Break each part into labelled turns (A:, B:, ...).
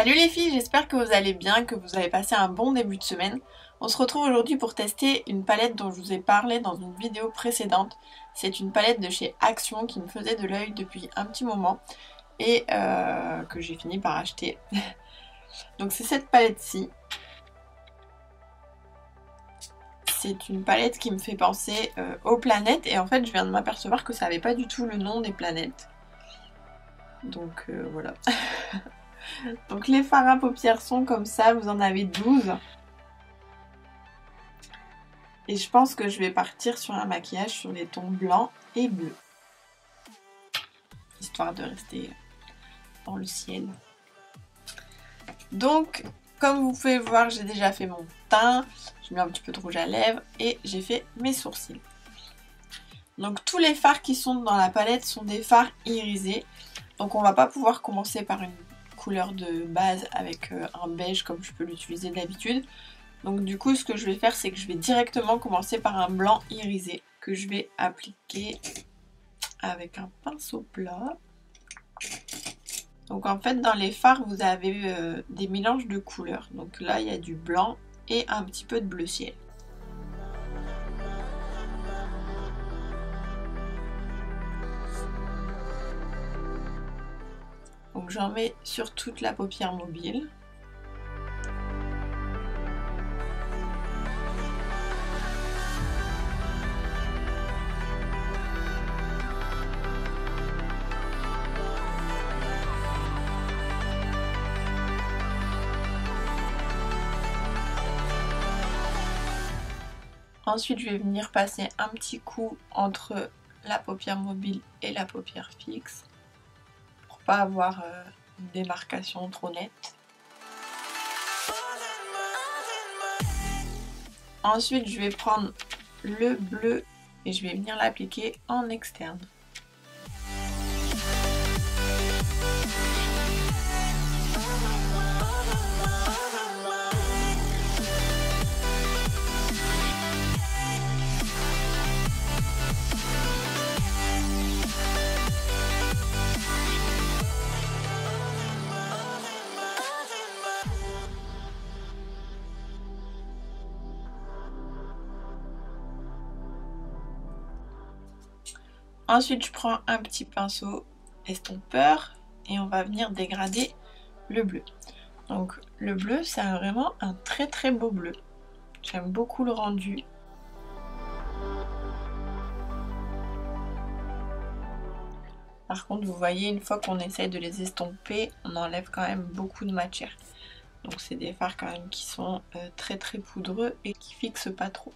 A: Salut les filles, j'espère que vous allez bien, que vous avez passé un bon début de semaine. On se retrouve aujourd'hui pour tester une palette dont je vous ai parlé dans une vidéo précédente. C'est une palette de chez Action qui me faisait de l'œil depuis un petit moment et que j'ai fini par acheter. Donc c'est cette palette-ci. C'est une palette qui me fait penser aux planètes et en fait je viens de m'apercevoir que ça n'avait pas du tout le nom des planètes. Donc voilà. Donc les fards à paupières sont comme ça, vous en avez 12. Et je pense que je vais partir sur un maquillage sur les tons blancs et bleus. Histoire de rester dans le ciel. Donc, comme vous pouvez voir, j'ai déjà fait mon teint. J'ai mis un petit peu de rouge à lèvres et j'ai fait mes sourcils. Donc tous les fards qui sont dans la palette sont des fards irisés. Donc on va pas pouvoir commencer par une couleur de base avec un beige comme je peux l'utiliser d'habitude. Donc du coup ce que je vais faire c'est que je vais directement commencer par un blanc irisé que je vais appliquer avec un pinceau plat. Donc en fait dans les fards vous avez des mélanges de couleurs. Donc là il y a du blanc et un petit peu de bleu ciel. Donc j'en mets sur toute la paupière mobile. Ensuite je vais venir passer un petit coup entre la paupière mobile et la paupière fixe. Pas avoir une démarcation trop nette. Ensuite je vais prendre le bleu et je vais venir l'appliquer en externe. Ensuite je prends un petit pinceau estompeur et on va venir dégrader le bleu. Donc le bleu c'est vraiment un très beau bleu. J'aime beaucoup le rendu. Par contre vous voyez une fois qu'on essaye de les estomper on enlève quand même beaucoup de matière. Donc c'est des fards quand même qui sont très poudreux et qui fixent pas trop.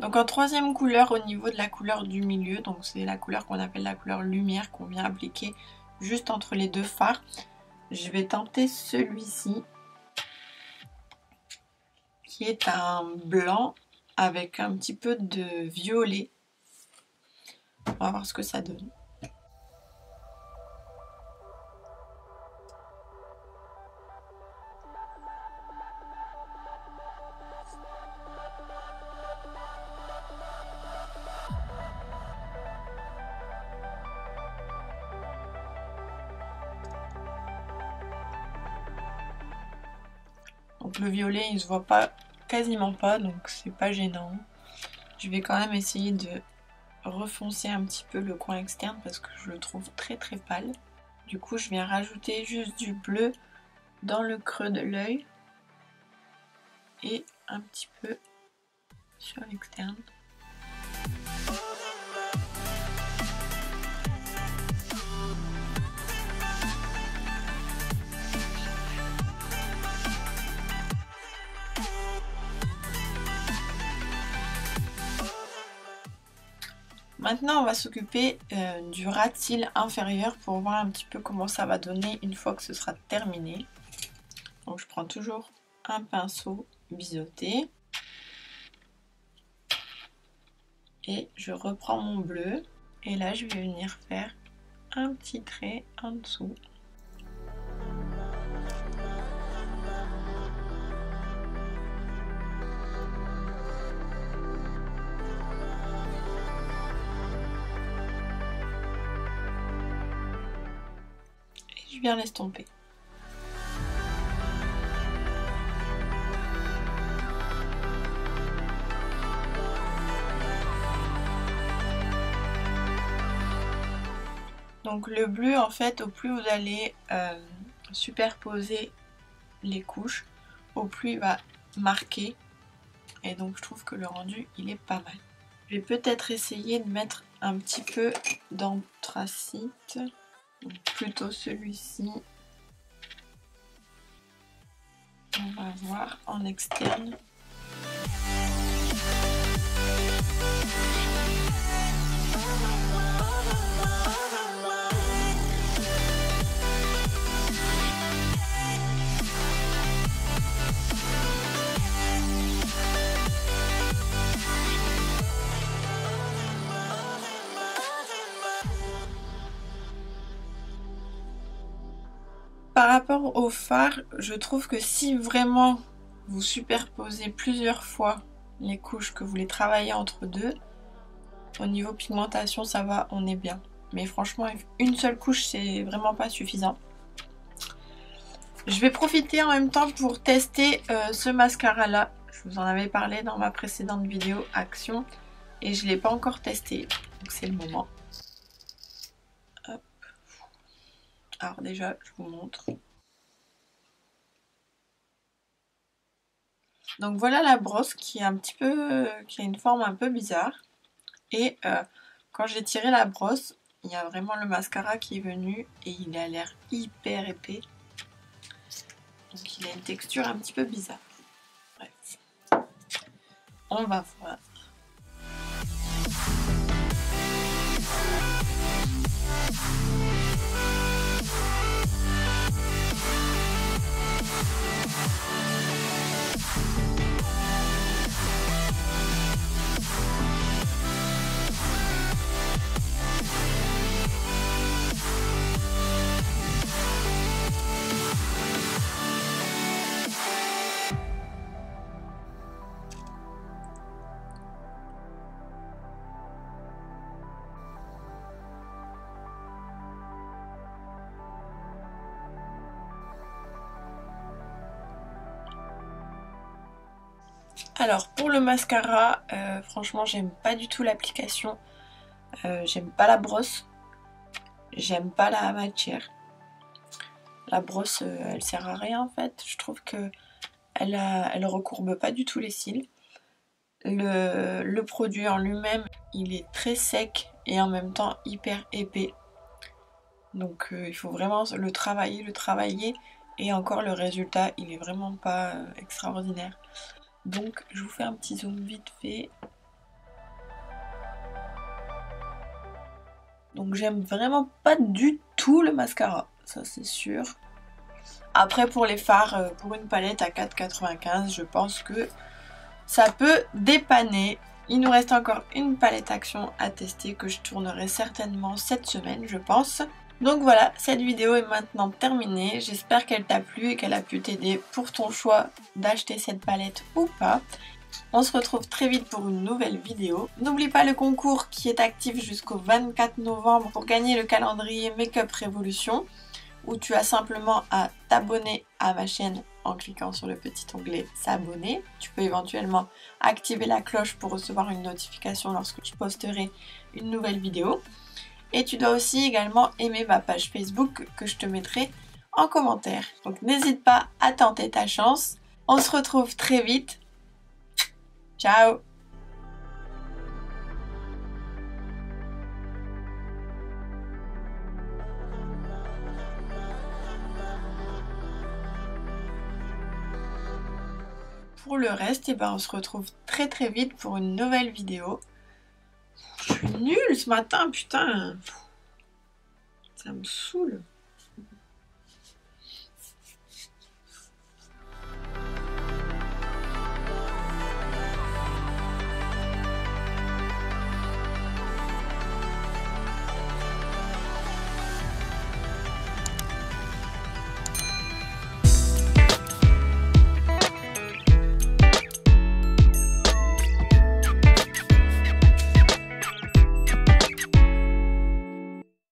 A: Donc en troisième couleur au niveau de la couleur du milieu, donc c'est la couleur qu'on appelle la couleur lumière qu'on vient appliquer juste entre les deux fards. Je vais tenter celui-ci qui est un blanc avec un petit peu de violet. On va voir ce que ça donne. Donc le violet il se voit pas quasiment pas donc c'est pas gênant. Je vais quand même essayer de refoncer un petit peu le coin externe parce que je le trouve très pâle. Du coup je viens rajouter juste du bleu dans le creux de l'œil et un petit peu sur l'externe. Maintenant on va s'occuper du ras de cils inférieur pour voir un petit peu comment ça va donner une fois que ce sera terminé. Donc je prends toujours un pinceau biseauté et je reprends mon bleu et là je vais venir faire un petit trait en dessous. Je viens l'estomper. Donc le bleu en fait, au plus vous allez superposer les couches, au plus il va marquer et donc je trouve que le rendu il est pas mal. Je vais peut-être essayer de mettre un petit peu d'anthracite. Donc plutôt celui-ci. On va voir en externe. Par rapport au fard, je trouve que si vraiment vous superposez plusieurs fois les couches, que vous les travaillez entre deux, au niveau pigmentation ça va, on est bien. Mais franchement, une seule couche c'est vraiment pas suffisant. Je vais profiter en même temps pour tester ce mascara là. Je vous en avais parlé dans ma précédente vidéo Action et je ne l'ai pas encore testé, donc c'est le moment. Hop. Alors déjà, je vous montre. Donc voilà la brosse qui est un petit peu, qui a une forme un peu bizarre. Et quand j'ai tiré la brosse, il y a vraiment le mascara qui est venu et il a l'air hyper épais. Donc il a une texture un petit peu bizarre. Bref, on va voir. Alors pour le mascara, franchement j'aime pas du tout l'application, j'aime pas la brosse, j'aime pas la matière. La brosse elle sert à rien en fait, je trouve que elle recourbe pas du tout les cils. Le produit en lui-même il est très sec et en même temps hyper épais. Donc il faut vraiment le travailler et encore le résultat il est vraiment pas extraordinaire. Donc je vous fais un petit zoom vite fait. Donc j'aime vraiment pas du tout le mascara, ça c'est sûr. Après pour les fards, pour une palette à 4,95 je pense que ça peut dépanner. Il nous reste encore une palette Action à tester que je tournerai certainement cette semaine je pense. Donc voilà, cette vidéo est maintenant terminée. J'espère qu'elle t'a plu et qu'elle a pu t'aider pour ton choix d'acheter cette palette ou pas. On se retrouve très vite pour une nouvelle vidéo. N'oublie pas le concours qui est actif jusqu'au 24 novembre pour gagner le calendrier Make Up Révolution où tu as simplement à t'abonner à ma chaîne en cliquant sur le petit onglet s'abonner. Tu peux éventuellement activer la cloche pour recevoir une notification lorsque je posterai une nouvelle vidéo. Et tu dois aussi également aimer ma page Facebook que je te mettrai en commentaire. Donc n'hésite pas à tenter ta chance. On se retrouve très vite. Ciao! Pour le reste, on se retrouve très vite pour une nouvelle vidéo. Je suis nulle ce matin, putain. Ça me saoule.